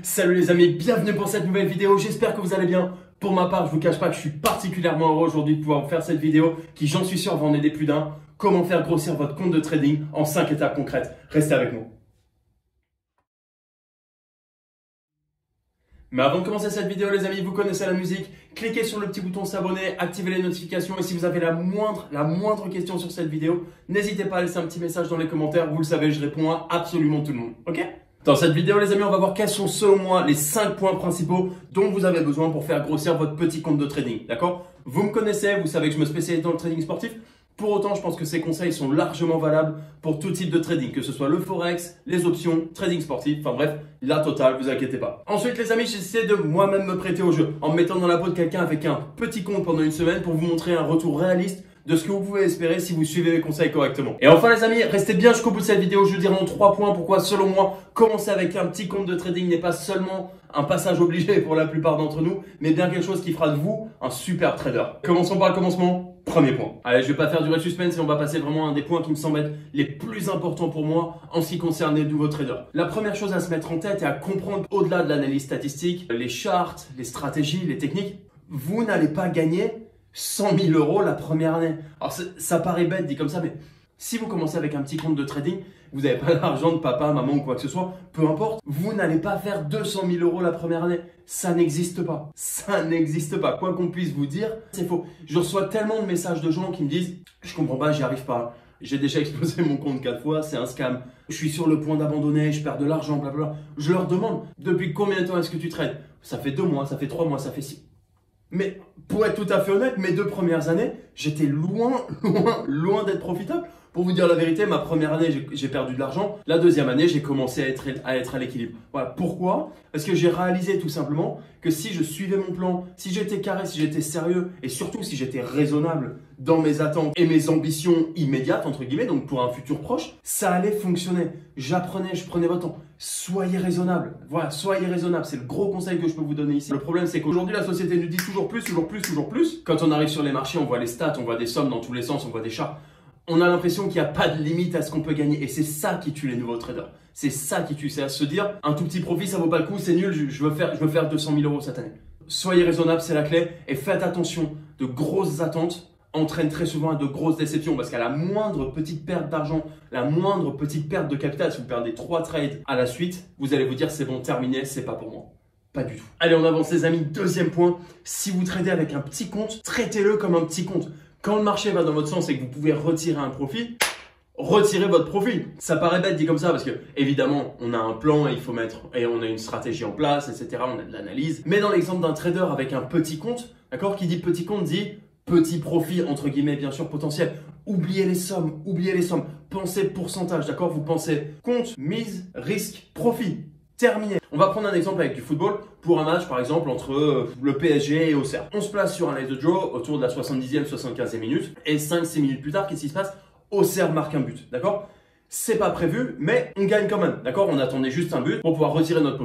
Salut les amis, bienvenue pour cette nouvelle vidéo, j'espère que vous allez bien. Pour ma part, je vous cache pas que je suis particulièrement heureux aujourd'hui de pouvoir vous faire cette vidéo qui, j'en suis sûr, va en aider plus d'un. Comment faire grossir votre compte de trading en 5 étapes concrètes. Restez avec nous. Mais avant de commencer cette vidéo, les amis, vous connaissez la musique. Cliquez sur le petit bouton s'abonner, activez les notifications. Et si vous avez la moindre question sur cette vidéo, n'hésitez pas à laisser un petit message dans les commentaires. Vous le savez, je réponds à absolument tout le monde. Ok ? Dans cette vidéo, les amis, on va voir quels sont selon moi les 5 points principaux dont vous avez besoin pour faire grossir votre petit compte de trading. D'accord ? Vous me connaissez, vous savez que je me spécialise dans le trading sportif. Pour autant, je pense que ces conseils sont largement valables pour tout type de trading, que ce soit le forex, les options, trading sportif, enfin bref, la totale, vous inquiétez pas. Ensuite, les amis, j'essaie de moi-même me prêter au jeu en me mettant dans la peau de quelqu'un avec un petit compte pendant une semaine pour vous montrer un retour réaliste de ce que vous pouvez espérer si vous suivez mes conseils correctement. Et enfin les amis, restez bien jusqu'au bout de cette vidéo, je vous dirai en 3 points pourquoi selon moi, commencer avec un petit compte de trading n'est pas seulement un passage obligé pour la plupart d'entre nous, mais bien quelque chose qui fera de vous un super trader. Commençons par le commencement. Premier point. Allez, je vais pas faire durer le suspense et on va passer vraiment à un des points qui me semblent être les plus importants pour moi en ce qui concerne les nouveaux traders. La première chose à se mettre en tête et à comprendre au-delà de l'analyse statistique, les charts, les stratégies, les techniques, vous n'allez pas gagner 100 000 euros la première année. Alors ça paraît bête dit comme ça, mais si vous commencez avec un petit compte de trading, vous n'avez pas l'argent de papa, maman ou quoi que ce soit, peu importe, vous n'allez pas faire 200 000 euros la première année. Ça n'existe pas. Ça n'existe pas. Quoi qu'on puisse vous dire, c'est faux. Je reçois tellement de messages de gens qui me disent « Je comprends pas, j'y arrive pas. J'ai déjà explosé mon compte 4 fois, c'est un scam. Je suis sur le point d'abandonner, je perds de l'argent, blablabla. » Je leur demande « Depuis combien de temps est-ce que tu trades ?» Ça fait 2 mois, ça fait 3 mois, ça fait 6. Mais pour être tout à fait honnête, mes 2 premières années, j'étais loin d'être profitable. Pour vous dire la vérité, ma première année, j'ai perdu de l'argent. La deuxième année, j'ai commencé à être à l'équilibre. Voilà. Pourquoi? Parce que j'ai réalisé tout simplement que si je suivais mon plan, si j'étais carré, si j'étais sérieux et surtout si j'étais raisonnable dans mes attentes et mes ambitions immédiates, entre guillemets, donc pour un futur proche, ça allait fonctionner. J'apprenais, je prenais votre temps. Soyez raisonnable. Voilà, soyez raisonnable. C'est le gros conseil que je peux vous donner ici. Le problème, c'est qu'aujourd'hui, la société nous dit toujours plus, toujours plus, toujours plus. Quand on arrive sur les marchés, on voit les stats, on voit des sommes dans tous les sens, on voit des charts. On a l'impression qu'il n'y a pas de limite à ce qu'on peut gagner. Et c'est ça qui tue les nouveaux traders. C'est ça qui tue. C'est à se dire, un tout petit profit, ça vaut pas le coup, c'est nul, je veux faire 200 000 euros cette année. Soyez raisonnable, c'est la clé. Et faites attention, de grosses attentes entraînent très souvent à de grosses déceptions. Parce qu'à la moindre petite perte d'argent, la moindre petite perte de capital, si vous perdez 3 trades à la suite, vous allez vous dire, c'est bon, terminé, c'est pas pour moi. Pas du tout. Allez, on avance les amis. Deuxième point, si vous tradez avec un petit compte, traitez-le comme un petit compte. Quand le marché va dans votre sens et que vous pouvez retirer un profit, retirez votre profit. Ça paraît bête dit comme ça parce que évidemment on a un plan et il faut mettre et on a une stratégie en place, etc. On a de l'analyse. Mais dans l'exemple d'un trader avec un petit compte, d'accord, qui dit petit compte dit petit profit entre guillemets bien sûr potentiel. Oubliez les sommes, oubliez les sommes. Pensez pourcentage, d'accord. Vous pensez compte, mise, risque, profit. Terminé. On va prendre un exemple avec du football pour un match par exemple entre le PSG et Auxerre. On se place sur un live de draw autour de la 70e, 75e minute et 5-6 minutes plus tard, qu'est-ce qui se passe? Auxerre marque un but, d'accord? C'est pas prévu, mais on gagne quand même, d'accord? On attendait juste un but pour pouvoir retirer notre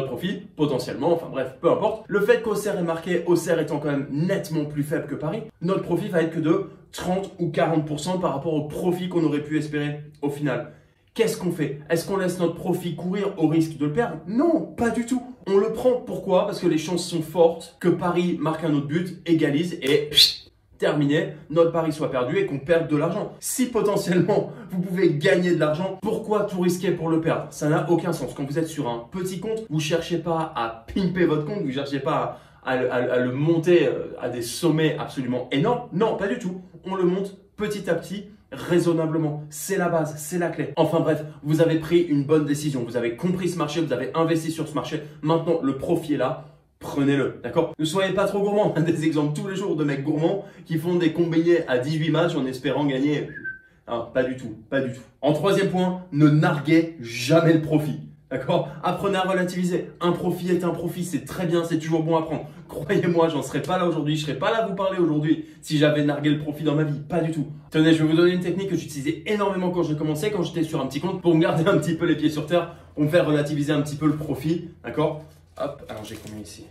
profit, potentiellement, enfin bref, peu importe. Le fait qu'Auxerre ait marqué, Auxerre étant quand même nettement plus faible que Paris, notre profit va être que de 30 ou 40% par rapport au profit qu'on aurait pu espérer au final. Qu'est-ce qu'on fait? Est-ce qu'on laisse notre profit courir au risque de le perdre? Non, pas du tout. On le prend. Pourquoi? Parce que les chances sont fortes que Paris marque un autre but, égalise et terminé, notre pari soit perdu et qu'on perde de l'argent. Si potentiellement vous pouvez gagner de l'argent, pourquoi tout risquer pour le perdre? Ça n'a aucun sens. Quand vous êtes sur un petit compte, vous ne cherchez pas à pimper votre compte, vous ne cherchez pas à le monter à des sommets absolument énormes. Non, pas du tout. On le monte petit à petit, raisonnablement. C'est la base, c'est la clé. Enfin bref, vous avez pris une bonne décision. Vous avez compris ce marché, vous avez investi sur ce marché. Maintenant, le profit est là. Prenez-le, d'accord? Ne soyez pas trop gourmands. On a des exemples tous les jours de mecs gourmands qui font des combinés à 18 matchs en espérant gagner. Non, pas du tout, pas du tout. En troisième point, ne narguez jamais le profit. D'accord? Apprenez à relativiser. Un profit est un profit, c'est très bien, c'est toujours bon à prendre. Croyez-moi, j'en serais pas là aujourd'hui, je serais pas là à vous parler aujourd'hui si j'avais nargué le profit dans ma vie. Pas du tout. Tenez, je vais vous donner une technique que j'utilisais énormément quand j'ai commencé, quand j'étais sur un petit compte, pour me garder un petit peu les pieds sur terre, pour me faire relativiser un petit peu le profit. D'accord? Hop, alors j'ai combien ici?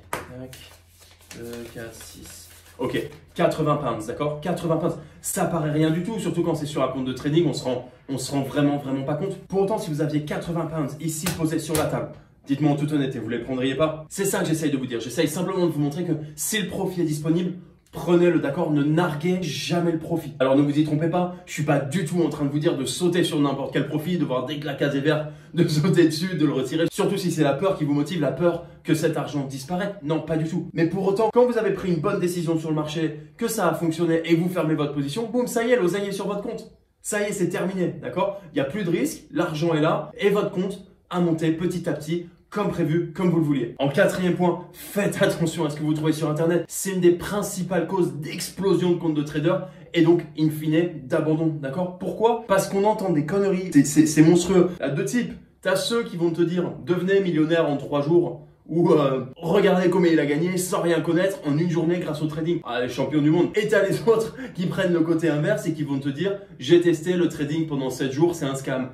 2, 4, 6. Ok, 80 pounds, d'accord? 80 pounds, ça paraît rien du tout, surtout quand c'est sur un compte de trading, on se rend vraiment pas compte. Pour autant, si vous aviez 80 pounds ici posés sur la table, Dites-moi en toute honnêteté, vous les prendriez pas? C'est ça que j'essaye de vous dire. J'essaye simplement de vous montrer que si le profit est disponible, prenez-le, d'accord? Ne narguez jamais le profit. Alors ne vous y trompez pas, je suis pas du tout en train de vous dire de sauter sur n'importe quel profit, de voir dès que la case est verte, de sauter dessus, de le retirer. Surtout si c'est la peur qui vous motive, la peur que cet argent disparaisse. Non, pas du tout. Mais pour autant, quand vous avez pris une bonne décision sur le marché, que ça a fonctionné et vous fermez votre position, boum, ça y est, l'oseille est sur votre compte. Ça y est, c'est terminé, d'accord? Il n'y a plus de risque, l'argent est là et votre compte a monté petit à petit comme prévu, comme vous le vouliez. En quatrième point, faites attention à ce que vous trouvez sur Internet. C'est une des principales causes d'explosion de comptes de traders et donc, in fine, d'abandon. D'accord? Pourquoi? Parce qu'on entend des conneries. C'est monstrueux. Il y a deux types. Tu as ceux qui vont te dire « Devenez millionnaire en 3 jours » ou regardez combien il a gagné sans rien connaître en une journée grâce au trading. Ah, les champions du monde. Et tu as les autres qui prennent le côté inverse et qui vont te dire « J'ai testé le trading pendant 7 jours, c'est un scam. »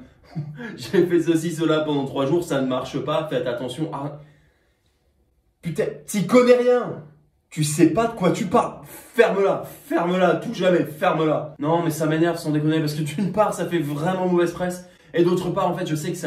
J'ai fait ceci, cela pendant 3 jours, ça ne marche pas, faites attention. Ah. Putain, t'y connais rien. Tu sais pas de quoi tu parles. Ferme-la, tout jamais, ferme-la. Non, mais ça m'énerve sans déconner parce que d'une part, ça fait vraiment mauvaise presse. Et d'autre part, en fait, je sais que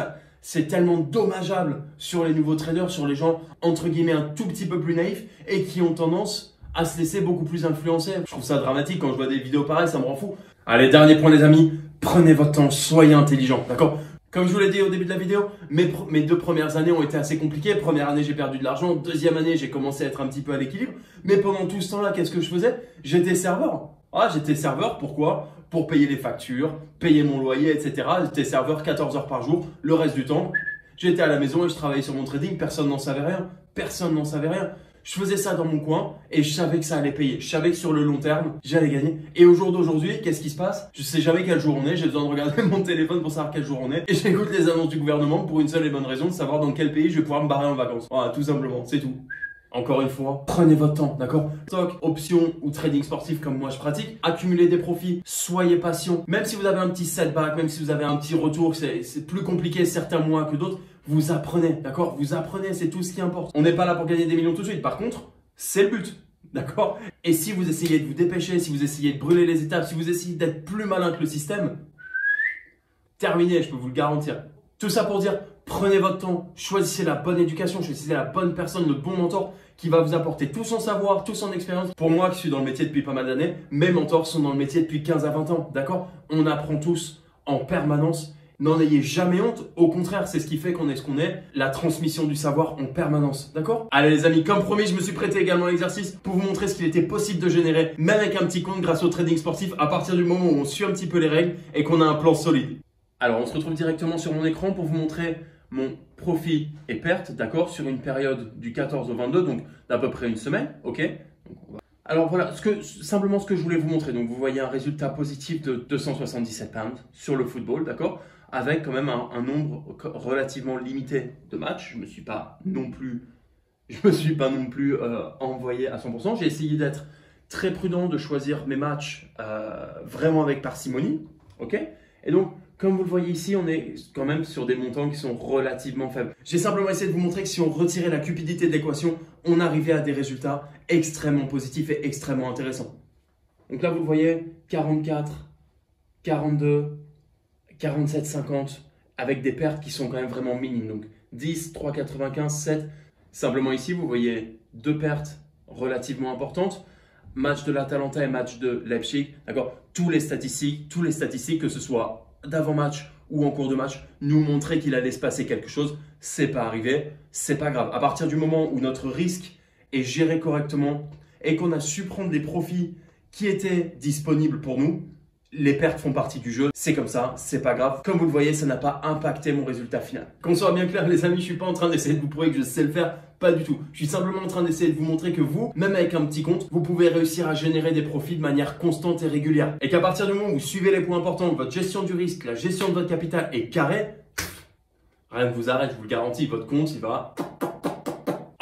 c'est tellement dommageable sur les nouveaux traders, sur les gens, entre guillemets, un tout petit peu plus naïfs et qui ont tendance à se laisser beaucoup plus influencer. Je trouve ça dramatique quand je vois des vidéos pareilles, ça me rend fou. Allez, dernier point les amis, prenez votre temps, soyez intelligent, d'accord? Comme je vous l'ai dit au début de la vidéo, mes 2 premières années ont été assez compliquées. Première année, j'ai perdu de l'argent. Deuxième année, j'ai commencé à être un petit peu à l'équilibre. Mais pendant tout ce temps-là, qu'est-ce que je faisais? J'étais serveur. Ah, j'étais serveur, pourquoi? Pour payer les factures, payer mon loyer, etc. J'étais serveur 14 heures par jour. Le reste du temps, j'étais à la maison et je travaillais sur mon trading. Personne n'en savait rien. Personne n'en savait rien. Je faisais ça dans mon coin et je savais que ça allait payer. Je savais que sur le long terme, j'allais gagner. Et au jour d'aujourd'hui, qu'est-ce qui se passe? Je sais jamais quel jour on est. J'ai besoin de regarder mon téléphone pour savoir quel jour on est. Et j'écoute les annonces du gouvernement pour une seule et bonne raison, de savoir dans quel pays je vais pouvoir me barrer en vacances. Voilà, tout simplement, c'est tout. Encore une fois, prenez votre temps, d'accord? Stock, options ou trading sportif comme moi je pratique, accumulez des profits, soyez patient. Même si vous avez un petit setback, même si vous avez un petit retour, c'est plus compliqué certains mois que d'autres, vous apprenez, d'accord? Vous apprenez, c'est tout ce qui importe. On n'est pas là pour gagner des millions tout de suite. Par contre, c'est le but, d'accord? Et si vous essayez de vous dépêcher, si vous essayez de brûler les étapes, si vous essayez d'être plus malin que le système, terminé, je peux vous le garantir. Tout ça pour dire, prenez votre temps, choisissez la bonne éducation, choisissez la bonne personne, le bon mentor qui va vous apporter tout son savoir, toute son expérience. Pour moi qui suis dans le métier depuis pas mal d'années, mes mentors sont dans le métier depuis 15 à 20 ans, d'accord? On apprend tous en permanence. N'en ayez jamais honte, au contraire, c'est ce qui fait qu'on est ce qu'on est, la transmission du savoir en permanence, d'accord? Allez les amis, comme promis, je me suis prêté également à l'exercice pour vous montrer ce qu'il était possible de générer, même avec un petit compte grâce au trading sportif, à partir du moment où on suit un petit peu les règles et qu'on a un plan solide. Alors, on se retrouve directement sur mon écran pour vous montrer mon profit et perte, d'accord, sur une période du 14 au 22, donc d'à peu près une semaine, ok? Donc, alors voilà, simplement ce que je voulais vous montrer. Donc vous voyez un résultat positif de 277 pounds sur le football, d'accord? Avec quand même un nombre relativement limité de matchs. Je me suis pas non plus envoyé à 100%. J'ai essayé d'être très prudent, de choisir mes matchs vraiment avec parcimonie, ok? Et donc, comme vous le voyez ici, on est quand même sur des montants qui sont relativement faibles. J'ai simplement essayé de vous montrer que si on retirait la cupidité de l'équation, on arrivait à des résultats extrêmement positifs et extrêmement intéressants. Donc là, vous le voyez, 44, 42, 47, 50, avec des pertes qui sont quand même vraiment minimes. Donc 10, 3,95, 7. Simplement ici, vous voyez 2 pertes relativement importantes. Match de l'Atalanta et match de Leipzig. D'accord? Tous les statistiques, que ce soit d'avant-match ou en cours de match, nous montraient qu'il allait se passer quelque chose. C'est pas arrivé, c'est pas grave. À partir du moment où notre risque est géré correctement et qu'on a su prendre des profits qui étaient disponibles pour nous, les pertes font partie du jeu, c'est comme ça, c'est pas grave. Comme vous le voyez, ça n'a pas impacté mon résultat final. Qu'on soit bien clair les amis, je suis pas en train d'essayer de vous prouver que je sais le faire, pas du tout. Je suis simplement en train d'essayer de vous montrer que vous, même avec un petit compte, vous pouvez réussir à générer des profits de manière constante et régulière. Et qu'à partir du moment où vous suivez les points importants, votre gestion du risque, la gestion de votre capital est carrée, rien ne vous arrête, je vous le garantis, votre compte il va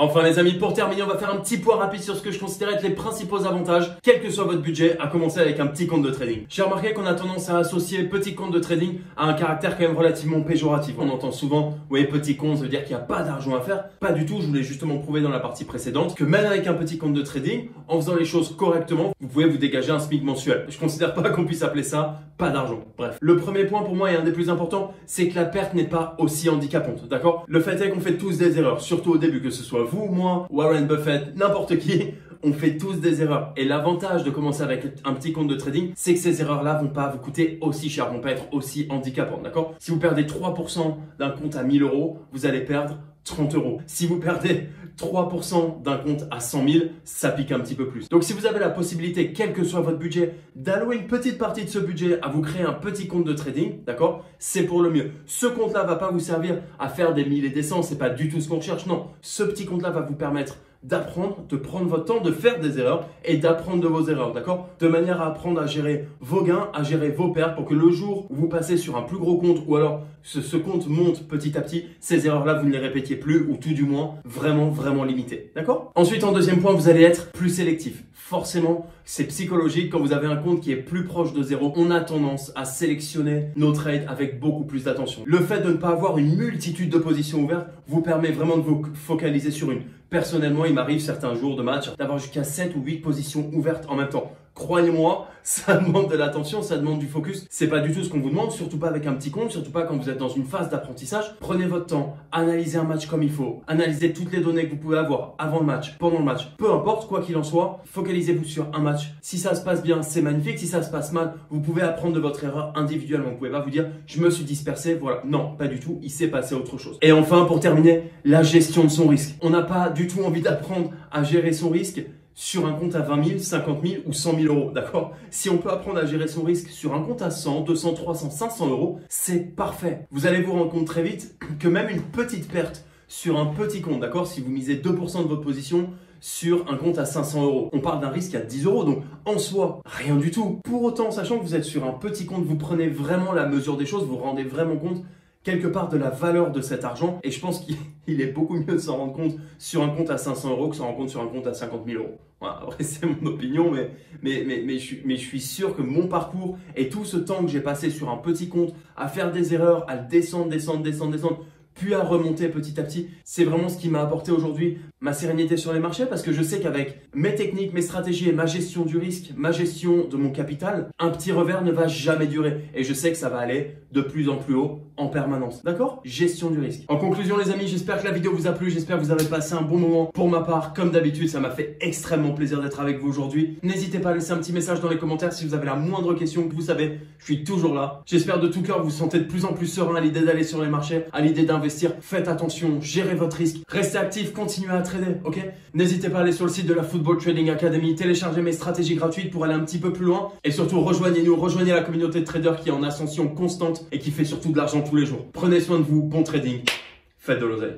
Enfin les amis, pour terminer, on va faire un petit point rapide sur ce que je considère être les principaux avantages, quel que soit votre budget, à commencer avec un petit compte de trading. J'ai remarqué qu'on a tendance à associer petit compte de trading à un caractère quand même relativement péjoratif. On entend souvent, oui, petit compte, ça veut dire qu'il n'y a pas d'argent à faire. Pas du tout, je voulais justement prouver dans la partie précédente que même avec un petit compte de trading, en faisant les choses correctement, vous pouvez vous dégager un SMIC mensuel. Je considère pas qu'on puisse appeler ça pas d'argent. Bref, le premier point pour moi et un des plus importants, c'est que la perte n'est pas aussi handicapante, d'accord? Le fait est qu'on fait tous des erreurs, surtout au début, que ce soit vous, moi, Warren Buffett, n'importe qui, on fait tous des erreurs. Et l'avantage de commencer avec un petit compte de trading, c'est que ces erreurs-là vont pas vous coûter aussi cher, vont pas être aussi handicapantes, d'accord? Si vous perdez 3% d'un compte à 1000 euros, vous allez perdre 30 euros. Si vous perdez 3% d'un compte à 100 000, ça pique un petit peu plus. Donc si vous avez la possibilité, quel que soit votre budget, d'allouer une petite partie de ce budget à vous créer un petit compte de trading, d'accord? C'est pour le mieux. Ce compte-là va pas vous servir à faire des 1000 et des 100, c'est pas du tout ce qu'on recherche. Non, ce petit compte-là va vous permettre d'apprendre, de prendre votre temps, de faire des erreurs et d'apprendre de vos erreurs, d'accord? De manière à apprendre à gérer vos gains, à gérer vos pertes pour que le jour où vous passez sur un plus gros compte ou alors ce compte monte petit à petit, ces erreurs-là, vous ne les répétiez plus ou tout du moins vraiment limitées, d'accord? Ensuite, en deuxième point, vous allez être plus sélectif. Forcément, c'est psychologique. Quand vous avez un compte qui est plus proche de zéro, on a tendance à sélectionner nos trades avec beaucoup plus d'attention. Le fait de ne pas avoir une multitude de positions ouvertes vous permet vraiment de vous focaliser sur une. Personnellement, il m'arrive certains jours de match d'avoir jusqu'à 7 ou 8 positions ouvertes en même temps. Croyez-moi, ça demande de l'attention, ça demande du focus. C'est pas du tout ce qu'on vous demande, surtout pas avec un petit compte, surtout pas quand vous êtes dans une phase d'apprentissage. Prenez votre temps, analysez un match comme il faut, analysez toutes les données que vous pouvez avoir avant le match, pendant le match. Peu importe, quoi qu'il en soit, focalisez-vous sur un match. Si ça se passe bien, c'est magnifique. Si ça se passe mal, vous pouvez apprendre de votre erreur individuellement. Vous pouvez pas vous dire, je me suis dispersé, voilà. Non, pas du tout, il s'est passé autre chose. Et enfin, pour terminer, la gestion de son risque. On n'a pas du tout envie d'apprendre à gérer son risque sur un compte à 20 000, 50 000 ou 100 000 euros, d'accord? Si on peut apprendre à gérer son risque sur un compte à 100, 200, 300, 500 euros, c'est parfait. Vous allez vous rendre compte très vite que même une petite perte sur un petit compte, d'accord? Si vous misez 2% de votre position sur un compte à 500 euros, on parle d'un risque à 10 euros, donc en soi, rien du tout. Pour autant, sachant que vous êtes sur un petit compte, vous prenez vraiment la mesure des choses, vous vous rendez vraiment compte quelque part de la valeur de cet argent, et je pense qu'il est beaucoup mieux de s'en rendre compte sur un compte à 500 euros que s'en rendre compte sur un compte à 50 000 euros. Voilà, après c'est mon opinion, mais je suis sûr que mon parcours et tout ce temps que j'ai passé sur un petit compte à faire des erreurs, à le descendre, puis à remonter petit à petit, c'est vraiment ce qui m'a apporté aujourd'hui ma sérénité sur les marchés, parce que je sais qu'avec mes techniques, mes stratégies et ma gestion du risque, ma gestion de mon capital, un petit revers ne va jamais durer, et je sais que ça va aller de plus en plus haut en permanence. D'accord? Gestion du risque. En conclusion les amis, j'espère que la vidéo vous a plu, j'espère que vous avez passé un bon moment. Pour ma part, comme d'habitude, ça m'a fait extrêmement plaisir d'être avec vous aujourd'hui. N'hésitez pas à laisser un petit message dans les commentaires si vous avez la moindre question. Vous savez, je suis toujours là. J'espère de tout cœur que vous vous sentez de plus en plus serein à l'idée d'aller sur les marchés, à l'idée d'investir. Faites attention, gérez votre risque, restez actif, continuez à trader, ok? N'hésitez pas à aller sur le site de la Football Trading Academy, télécharger mes stratégies gratuites pour aller un petit peu plus loin, et surtout rejoignez-nous, rejoignez la communauté de traders qui est en ascension constante et qui fait surtout de l'argent tous les jours. Prenez soin de vous, bon trading, faites de l'oseille.